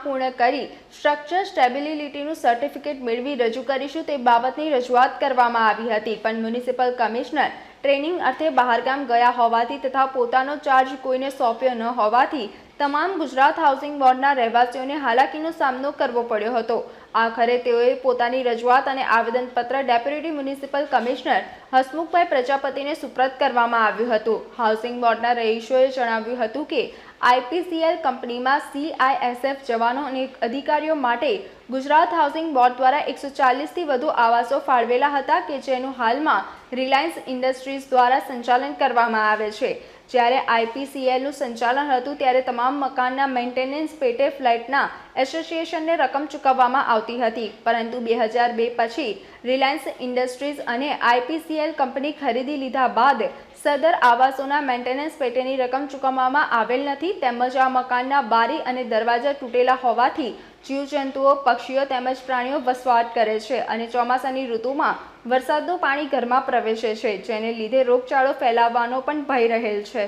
પૂર્ણ કરી સ્ટ્રક્ચર સ્ટેબિલિટીનું સર્ટિફિકેટ મેળવી રજૂ કરીશું તે બાબતની રજૂઆત કરવામાં આવી હતી. પણ મ્યુનિસિપલ કમિશનર ટ્રેનિંગ અર્થે બહારગામ ગયા હોવાથી તથા પોતાનો ચાર્જ કોઈને સોંપ્યો ન હોવાથી તમામ ગુજરાત હાઉસિંગ બોર્ડના રહેવાસીઓને હાલાકીનો સામનો કરવો પડ્યો હતો. આખરે તેઓએ પોતાની રજૂઆત અને આવેદનપત્ર ડેપ્યુટી મ્યુનિસિપલ કમિશનર હસમુખભાઈ પ્રજાપતિને સુપ્રત કરવામાં આવ્યું હતું. હાઉસિંગ બોર્ડના રહીશોએ જણાવ્યું હતું કે આઈપીસીએલ કંપનીમાં CISF જવાનો અને અધિકારીઓ માટે ગુજરાત હાઉસિંગ બોર્ડ દ્વારા 140થી વધુ આવાસો ફાળવેલા હતા કે જેનું હાલમાં રિલાયન્સ ઇન્ડસ્ટ્રીઝ દ્વારા સંચાલન કરવામાં આવે છે. જ્યારે આઈપીસીએલનું સંચાલન હતું ત્યારે તમામ મકાનના મેન્ટેનન્સ પેટે ફ્લેટના એસોસિએશનને રકમ ચૂકવવામાં આવતી હતી. પરંતુ 2002 પછી રિલાયન્સ ઇન્ડસ્ટ્રીઝ અને આઈપીસીએલ કંપની ખરીદી લીધા બાદ સદર આવાસોના મેન્ટેનન્સ પેટેની રકમ ચૂકવવામાં આવેલ નથી. તેમજ આ મકાનના બારી અને દરવાજા તૂટેલા હોવાથી જીવજંતુઓ, પક્ષીઓ તેમજ પ્રાણીઓ વસવાટ કરે છે અને ચોમાસાની ઋતુમાં વરસાદનું પાણી ઘરમાં પ્રવેશે છે, જેને લીધે રોગચાળો ફેલાવવાનો પણ ભય રહેલ છે.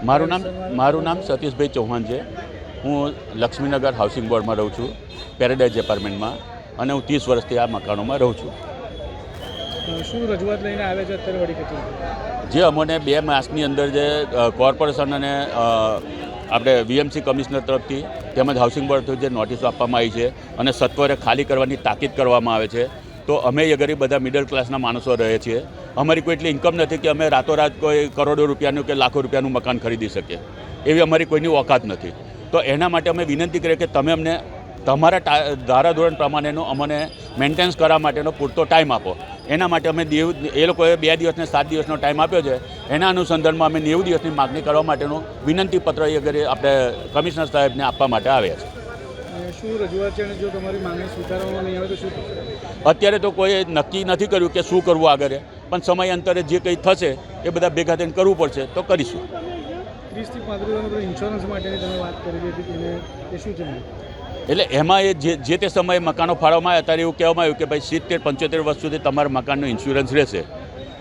મારું નામ સતીશભાઈ ચૌહાણ છે. હું લક્ષ્મીનગર હાઉસિંગ બોર્ડમાં રહું છું, પેરેડાઇઝ એપાર્ટમેન્ટમાં, અને હું 30 વર્ષથી આ મકાનોમાં રહું છું. શું રજૂઆત લઈને આવે છે અત્યારે વડી કચેરી? જે અમને 2 માસની અંદર જે કોર્પોરેશન અને આપણે વીએમસી કમિશનર તરફથી તેમજ હાઉસિંગ બોર્ડ તરફથી જે નોટિસો આપવામાં આવી છે અને સત્વરે ખાલી કરવાની તાકીદ કરવામાં આવે છે, તો અમે એ ગરીબ બધા મિડલ ક્લાસના માણસો રહે છીએ. અમારી કોઈ એટલી ઇન્કમ નથી કે અમે રાતોરાત કોઈ કરોડો રૂપિયાનું કે લાખો રૂપિયાનું મકાન ખરીદી શકીએ, એવી અમારી કોઈની ઓકાત નથી. તો એના માટે અમે વિનંતી કરીએ કે તમે અમને તમારા ધારાધોરણ પ્રમાણેનો અમને મેન્ટેનન્સ કરવા માટેનો પૂરતો ટાઈમ આપો. એના માટે અમે એ લોકોએ 2 દિવસ ને 7 દિવસનો ટાઈમ આપ્યો છે. એના અનુસંધાનમાં અમે 90 દિવસની માગણી કરવા માટેનો વિનંતી પત્ર આપણે કમિશનર સાહેબને આપવા માટે આવ્યા છે. શું રજૂઆત છે અને જો તમારી માંગણી સ્વીકારવામાં નહીં આવે તો શું થશે? અત્યારે તો કોઈ નક્કી નથી કર્યું કે શું કરવું આગળ, પણ સમયાંતરે જે કંઈ થશે એ બધા ભેગા થઈને કરવું પડશે તો કરીશું. 30 થી 35 ઇન્સ્યોરન્સ માટેની તમે વાત કરી હતી એ શું છે? એટલે એમાં જે તે સમયે મકાનો ફાળવવામાં આવ્યા ત્યારે એવું કહેવામાં આવ્યું કે ભાઈ 70-75 વર્ષ સુધી તમારા મકાનનો ઇન્સ્યોરન્સ રહેશે.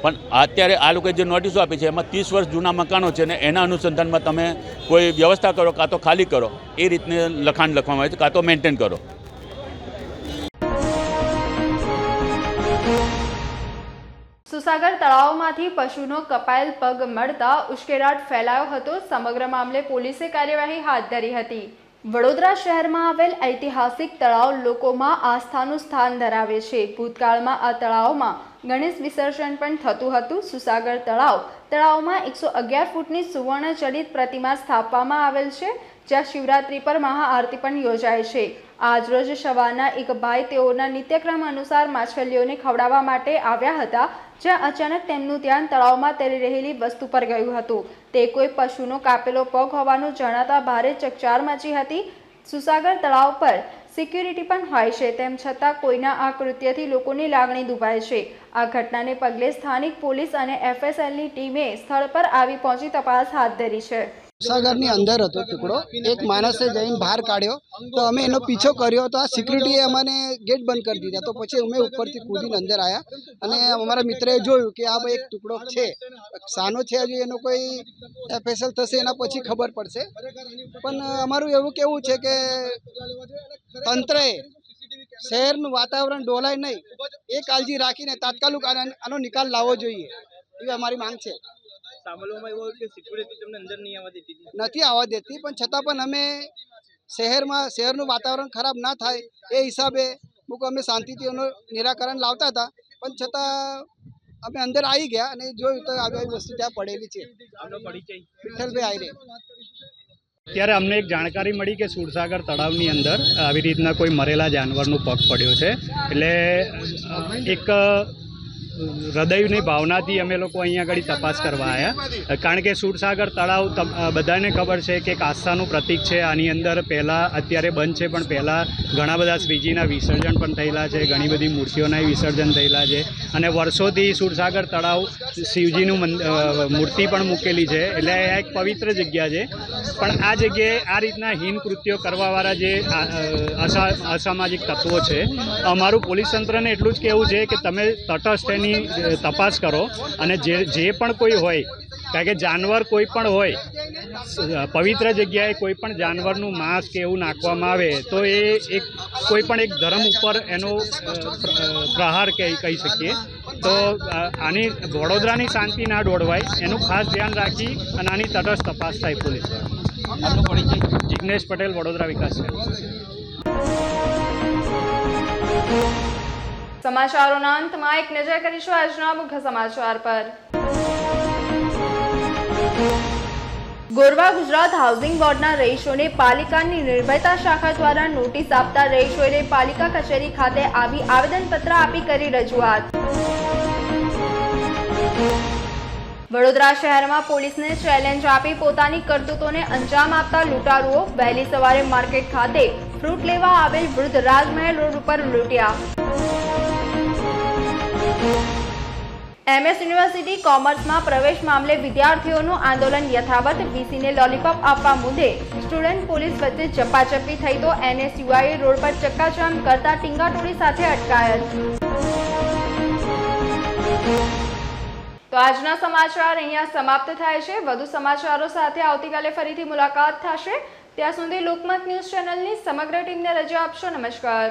પણ અત્યારે આ લોકોએ જે નોટિસો આપી છે એમાં 30 વર્ષ જૂના મકાનો છે ને એના અનુસંધાનમાં તમે કોઈ વ્યવસ્થા કરો, કાં તો ખાલી કરો, એ રીતને લખાણ લખવામાં આવે છે, કાં તો મેન્ટેન કરો. સુસાગર તળાવમાંથી પશુનો કપાયેલ પગ મળતા ઉશ્કેરાટ ફેલાયો હતો. સમગ્ર મામલે પોલીસે કાર્યવાહી હાથ ધરી હતી. વડોદરા શહેરમાં આવેલ ઐતિહાસિક તળાવ લોકોમાં આસ્થાનું સ્થાન ધરાવે છે. ભૂતકાળમાં આ તળાવમાં ગણેશ વિસર્જન પણ થતું હતું. સુસાગર તળાવમાં 111 ફૂટની સુવર્ણ જડિત પ્રતિમા સ્થાપવામાં આવેલ છે, જ્યાં શિવરાત્રી પર મહાઆરતી પણ યોજાય છે. આજરોજ સવારના એક ભાઈ તેઓના નિત્યક્રમ અનુસાર માછલીઓને ખવડાવવા માટે આવ્યા હતા, જ્યાં અચાનક તેમનું ધ્યાન તળાવમાં તરી રહેલી વસ્તુ પર ગયું હતું. તે કોઈ પશુનો કાપેલો પગ હોવાનું જણાતા ભારે ચકચાર મચી હતી. સુસાગર તળાવ પર સિક્યુરિટી પણ હોય છે, તેમ છતાં કોઈના આ કૃત્યથી લોકોની લાગણી દુભાય છે. આ ઘટનાને પગલે સ્થાનિક પોલીસ અને FSLની ટીમે સ્થળ પર આવી પહોંચી તપાસ હાથ ધરી છે. સાગરની અંદર હતો ટુકડો, એક માણસે જઈને બહાર કાઢ્યો તો અમે એનો પીછો કર્યો તો આ સિક્યુરિટીએ અમને ગેટ બંધ કરી દીધા. તો પછી અમે ઉપરથી કૂદીને અંદર આવ્યા અને અમારા મિત્રએ જોયું કે આ ભાઈ એક ટુકડો છે, સાનો છે, હજુ એનો કોઈ ફેસલ થશે એના પછી ખબર પડશે. પણ અમારું એવું કેવું છે કે તંત્રએ શહેરનું વાતાવરણ ડોલાય નહીં એ કાળજી રાખીને તાત્કાલિક આનો નિકાલ લાવવો જોઈએ એવી અમારી માંગ છે. નથી આવવા દેતી, પણ છતાં પણ અમે શહેરનું વાતાવરણ ખરાબ ના થાય એ હિસાબે અમે શાંતિથી એનું નિરાકરણ લાવતા હતા. પણ છતાં અમે અંદર આવી ગયા અને જોયું તો આવી વસ્તુ ત્યાં પડેલી છે. વિઠ્ઠલભાઈ આયરે. ત્યારે અમને એક જાણકારી મળી કે સુરસાગર તળાવની અંદર આવી રીતના કોઈ મરેલા જાનવરનું પગ પડ્યો છે. એટલે એક હૃદયની ભાવનાથી અમે લોકો અહીંયા આગળ તપાસ કરવા આવ્યા, કારણ કે સુરસાગર તળાવ બધાને ખબર છે કે એક આસ્થાનું પ્રતીક છે. આની અંદર પહેલાં અત્યારે બંધ છે, પણ પહેલાં ઘણા બધા શ્રીજીના વિસર્જન પણ થયેલા છે, ઘણી બધી મૂર્તિઓના વિસર્જન થયેલા છે અને વર્ષોથી સુરસાગર તળાવ શિવજીનું મૂર્તિ પણ મૂકેલી છે. એટલે આ એક પવિત્ર જગ્યા છે. પણ આ જગ્યાએ આ રીતના હીન કૃત્યો કરવાવાળા જે અસામાજિક તત્વો છે, અમારું પોલીસ તંત્રને એટલું જ કહેવું છે કે તમે તટસ્થ તપાસ કરો અને જે પણ કોઈ હોય, કારણ કે જાનવર કોઈ પણ હોય, પવિત્ર જગ્યાએ કોઈ પણ જાનવરનું માંસ કે એવું નાખવામાં આવે તો એ કોઈ પણ એક ધર્મ ઉપર એનો પ્રહાર કહી શકીએ. તો આની વડોદરાની શાંતિ ના દોડવાય એનું ખાસ ધ્યાન રાખી અને આની તટસ્થ તપાસ થાય પોલીસ. જિગ્નેશ પટેલ, વડોદરા વિકાસ છે. સમાચારોના અંતમાં એક નજર કરીશું આજના મુખ્ય સમાચાર પર. ગોરવા ગુજરાત હાઉસિંગ બોર્ડના રહીશોને પાલિકાની નિર્ભયતા શાખા દ્વારા નોટિસ આપતા રહીશોએ પાલિકા કચેરી ખાતે આવી આવેદનપત્ર આપી કરી રજૂઆત. વડોદરા શહેરમાં પોલીસને ચેલેન્જ આપી પોતાની કરતૂતોને અંજામ આપતા લૂંટારુઓ વહેલી સવારે માર્કેટ ખાતે ફ્રૂટ લેવા આવેલ વૃદ્ધ રાજમહેલ રોડ ઉપર લૂંટ્યા. MS યુનિવર્સિટી કોમર્સમાં પ્રવેશ મામલે વિદ્યાર્થીઓનું આંદોલન યથાવત. VCને લોલીપોપ આપવા મુદ્દે સ્ટુડન્ટ પોલીસ વચ્ચે ઝપાઝપી થઈ તો NSUIએ રોડ પર ચક્કાજામ કરતા ટીંગાટોળી સાથે અટકાયત. તો આજના સમાચાર અહીંયા સમાપ્ત થાય છે. વધુ સમાચારો સાથે આવતીકાલે ફરીથી મુલાકાત થશે. ત્યાં સુધી લોકમત ન્યૂઝ ચેનલની સમગ્ર ટીમને રજા આપશો. નમસ્કાર.